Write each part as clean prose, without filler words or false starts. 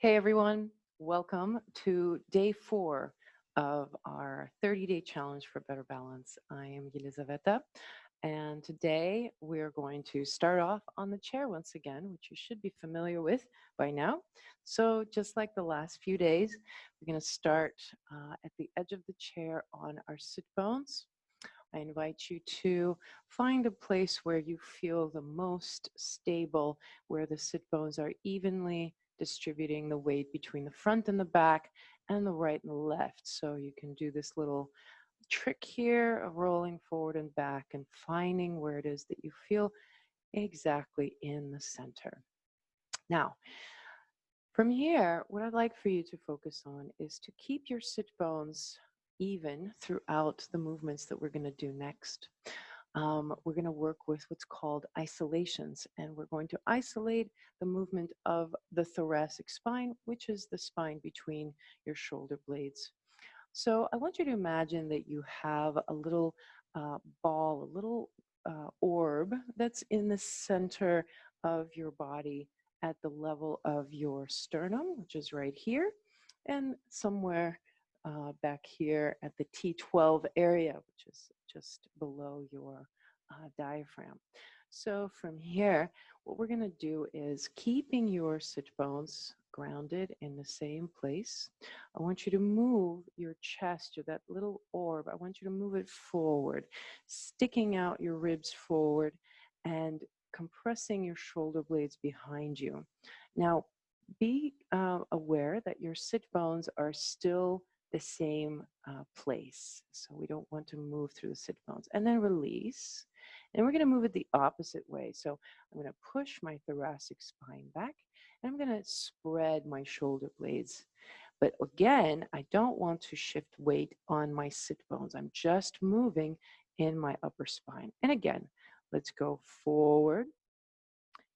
Hey everyone, welcome to day 4 of our 30-day challenge for better balance. I am Yelizaveta, and today we're going to start off on the chair once again, which you should be familiar with by now. So just like the last few days, we're going to start at the edge of the chair on our sit bones. I invite you to find a place where you feel the most stable, where the sit bones are evenly distributing the weight between the front and the back and the right and the left. So you can do this little trick here of rolling forward and back and finding where it is that you feel exactly in the center. Now, from here, what I'd like for you to focus on is to keep your sit bones even throughout the movements that we're going to do next. We're going to work with what's called isolations, and we're going to isolate the movement of the thoracic spine, which is the spine between your shoulder blades. So I want you to imagine that you have a little ball, a little orb that's in the center of your body at the level of your sternum, which is right here, and somewhere back here at the T12 area, which is just below your diaphragm. So from here, what we're going to do is keeping your sit bones grounded in the same place. I want you to move your chest, or that little orb, I want you to move it forward, sticking out your ribs forward and compressing your shoulder blades behind you. Now, be aware that your sit bones are still the same place. So we don't want to move through the sit bones. And then release. And we're going to move it the opposite way. So I'm going to push my thoracic spine back, and I'm going to spread my shoulder blades. But again, I don't want to shift weight on my sit bones. I'm just moving in my upper spine. And again, let's go forward,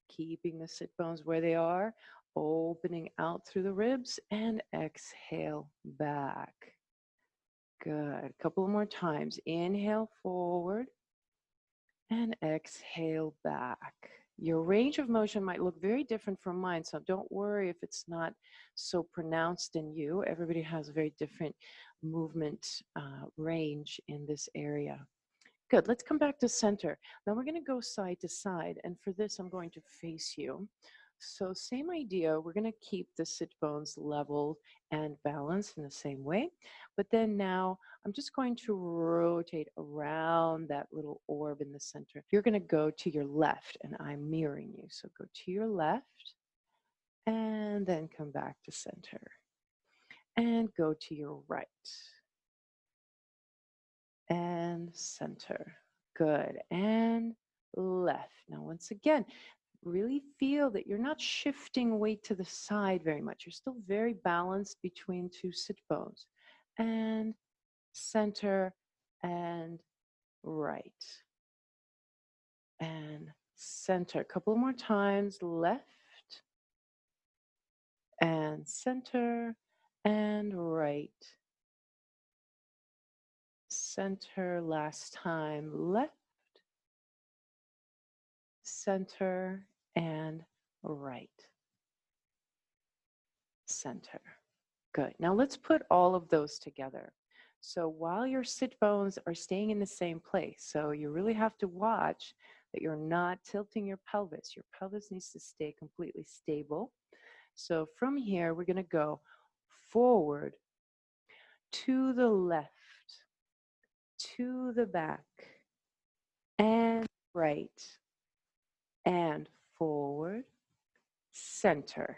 keeping the sit bones where they are, opening out through the ribs, and exhale back. Good. A couple more times. Inhale forward and exhale back. Your range of motion might look very different from mine, so don't worry if it's not so pronounced in you. Everybody has a very different movement range in this area. Good. Let's come back to center. Now we're going to go side to side, and for this I'm going to face you. So same idea, we're going to keep the sit bones level and balanced in the same way, but then now I'm just going to rotate around that little orb in the center. You're going to go to your left, and I'm mirroring you. So go to your left, and then come back to center, and go to your right, and center. Good. And left. Now, once again, really feel that you're not shifting weight to the side very much. You're still very balanced between two sit bones. And center and right. And center. A couple more times. Left and center and right. Center. Last time. Left, center, and right. Center. Good. Now let's put all of those together. So while your sit bones are staying in the same place, so you really have to watch that you're not tilting your pelvis. Your pelvis needs to stay completely stable. So from here, we're going to go forward, to the left, to the back, and right, and forward, center.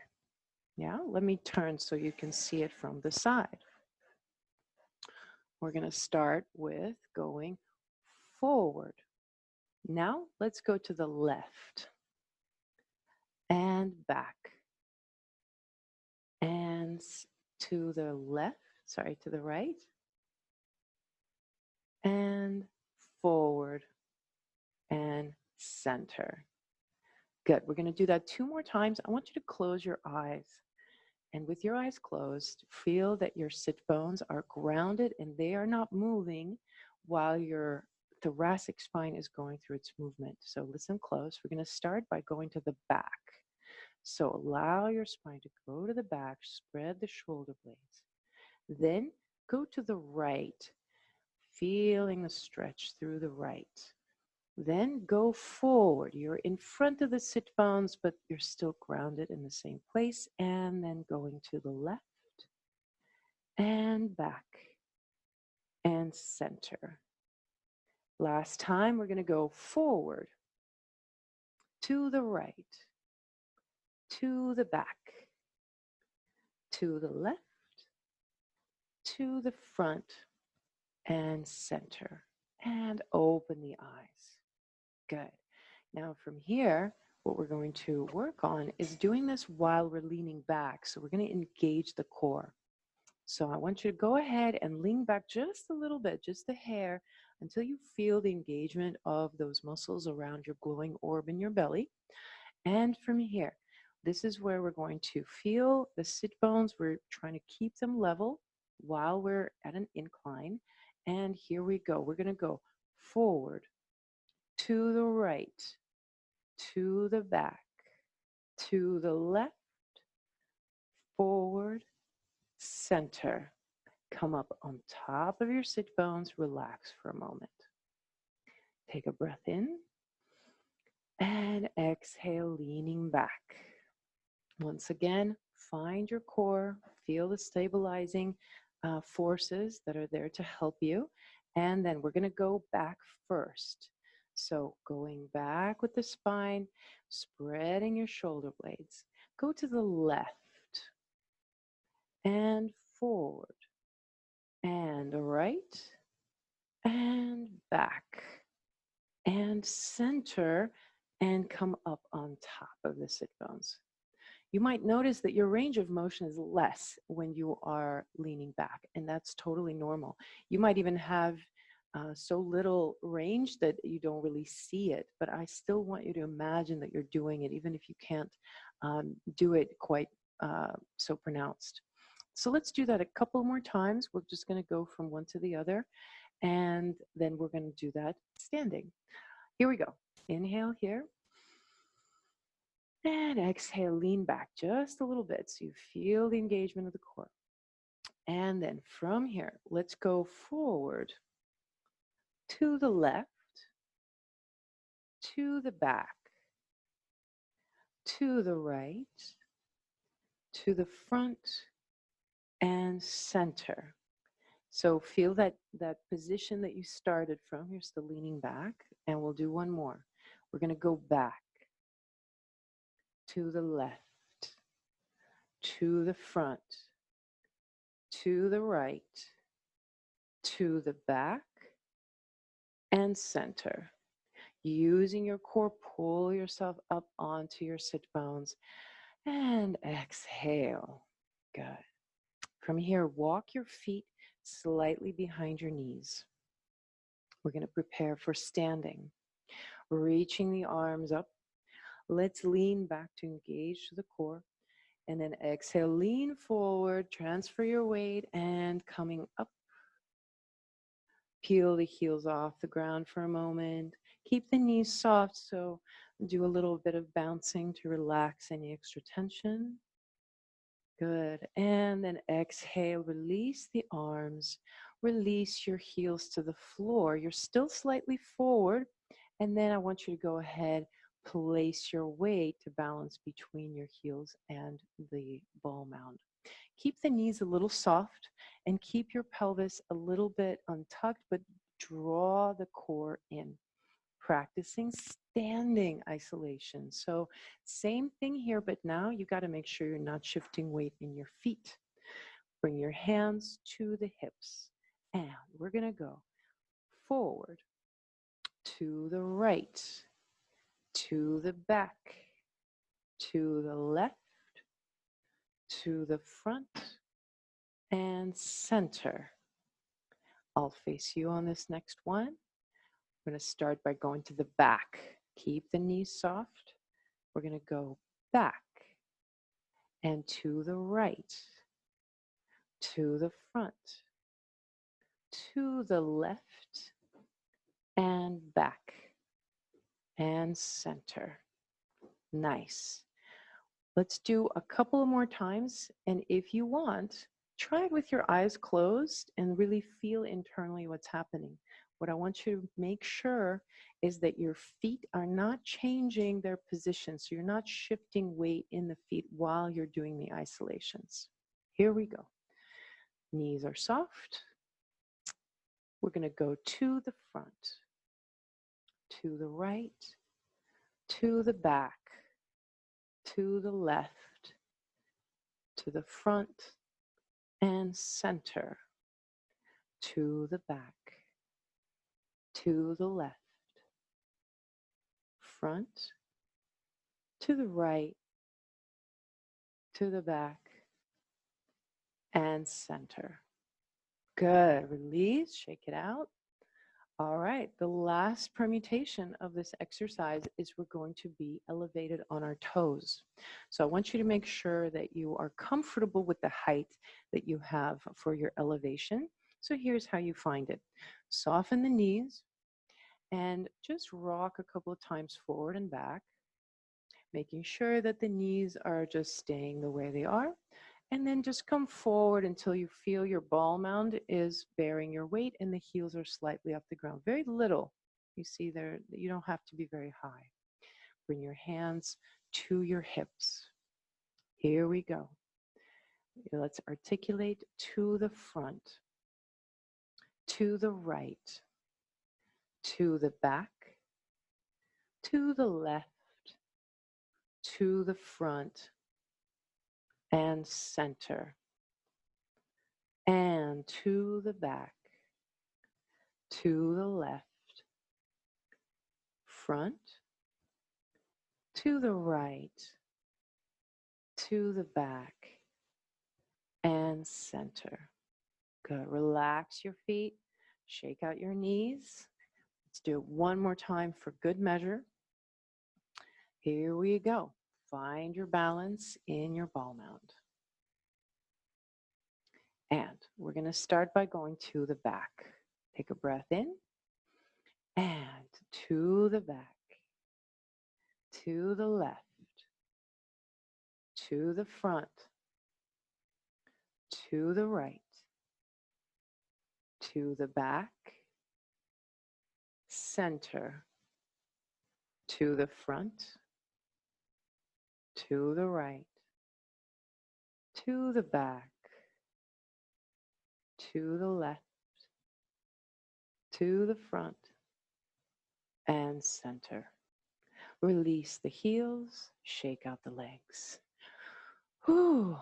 Yeah, let me turn so you can see it from the side. We're going to start with going forward. Now let's go to the left and back and to the left, sorry, to the right and forward and center. Good. We're going to do that 2 more times. I want you to close your eyes. And with your eyes closed, feel that your sit bones are grounded and they are not moving while your thoracic spine is going through its movement. So listen close. We're going to start by going to the back. So allow your spine to go to the back, spread the shoulder blades. Then go to the right, feeling the stretch through the right. Then go forward. You're in front of the sit bones, but you're still grounded in the same place. And then going to the left and back and center. Last time, we're going to go forward, to the right, to the back, to the left, to the front, and center. And open the eyes. Good. Now from here, what we're going to work on is doing this while we're leaning back. So we're going to engage the core. So I want you to go ahead and lean back just a little bit, just a hair, until you feel the engagement of those muscles around your glowing orb in your belly. And from here, this is where we're going to feel the sit bones. We're trying to keep them level while we're at an incline. And here we go. We're going to go forward, to the right, to the back, to the left, forward, center. Come up on top of your sit bones. Relax for a moment. Take a breath in and exhale, leaning back. Once again, find your core. Feel the stabilizing forces that are there to help you. And then we're going to go back first. So going back with the spine, spreading your shoulder blades. Go to the left and forward and right and back and center and come up on top of the sit bones. You might notice that your range of motion is less when you are leaning back, and that's totally normal. You might even have so little range that you don't really see it, but I still want you to imagine that you're doing it, even if you can't do it quite so pronounced. So let's do that a couple more times. We're just going to go from one to the other, and then we're going to do that standing. Here we go. Inhale here. And exhale, lean back just a little bit so you feel the engagement of the core. And then from here, let's go forward, to the left, to the back, to the right, to the front, and center. So feel that position that you started from. You're still leaning back, and we'll do one more. We're going to go back, to the left, to the front, to the right, to the back, and center. Using your core, pull yourself up onto your sit bones and exhale. Good. From here, walk your feet slightly behind your knees. We're going to prepare for standing. Reaching the arms up. Let's lean back to engage the core. And then exhale, lean forward, transfer your weight, and coming up. Peel the heels off the ground for a moment. Keep the knees soft, so do a little bit of bouncing to relax any extra tension. Good. And then exhale, release the arms. Release your heels to the floor. You're still slightly forward. And then I want you to go ahead, place your weight to balance between your heels and the ball mound. Keep the knees a little soft and keep your pelvis a little bit untucked, but draw the core in. Practicing standing isolation. So same thing here, but now you got to make sure you're not shifting weight in your feet. Bring your hands to the hips, and we're going to go forward, to the right, to the back, to the left, to the front, and center. I'll face you on this next one. We're going to start by going to the back. Keep the knees soft. We're going to go back and to the right, to the front, to the left, and back, and center. Nice. Let's do a couple of more times. And if you want, try it with your eyes closed and really feel internally what's happening. What I want you to make sure is that your feet are not changing their position. So you're not shifting weight in the feet while you're doing the isolations. Here we go. Knees are soft. We're going to go to the front, to the right, to the back, to the left, to the front and center, to the back, to the left, front, to the right, to the back, and center. Good. Release, shake it out. All right, the last permutation of this exercise is we're going to be elevated on our toes. So I want you to make sure that you are comfortable with the height that you have for your elevation. So here's how you find it. Soften the knees and just rock a couple of times forward and back, making sure that the knees are just staying the way they are. And then just come forward until you feel your ball mound is bearing your weight and the heels are slightly off the ground. Very little. You see there, you don't have to be very high. Bring your hands to your hips. Here we go. Let's articulate to the front, to the right, to the back, to the left, to the front, and center, and to the back, to the left, front, to the right, to the back, and center. Good. Relax your feet, shake out your knees. Let's do it one more time for good measure. Here we go. Find your balance in your ball mound. And we're going to start by going to the back. Take a breath in and to the back, to the left, to the front, to the right, to the back, center, to the front, to the right, to the back, to the left, to the front, and center. Release the heels, shake out the legs. Whew,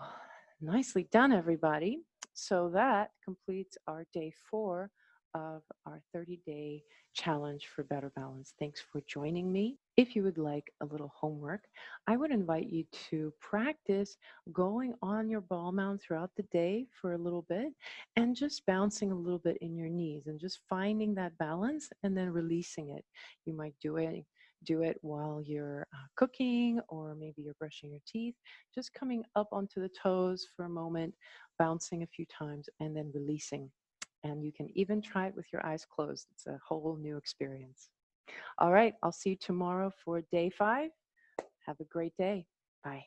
nicely done, everybody. So that completes our day 4 of our 30-day challenge for better balance. Thanks for joining me. If you would like a little homework, I would invite you to practice going on your ball mound throughout the day for a little bit and just bouncing a little bit in your knees and just finding that balance and then releasing it. You might do it while you're cooking, or maybe you're brushing your teeth, just coming up onto the toes for a moment, bouncing a few times, and then releasing. And you can even try it with your eyes closed. It's a whole new experience. All right, I'll see you tomorrow for day 5. Have a great day. Bye.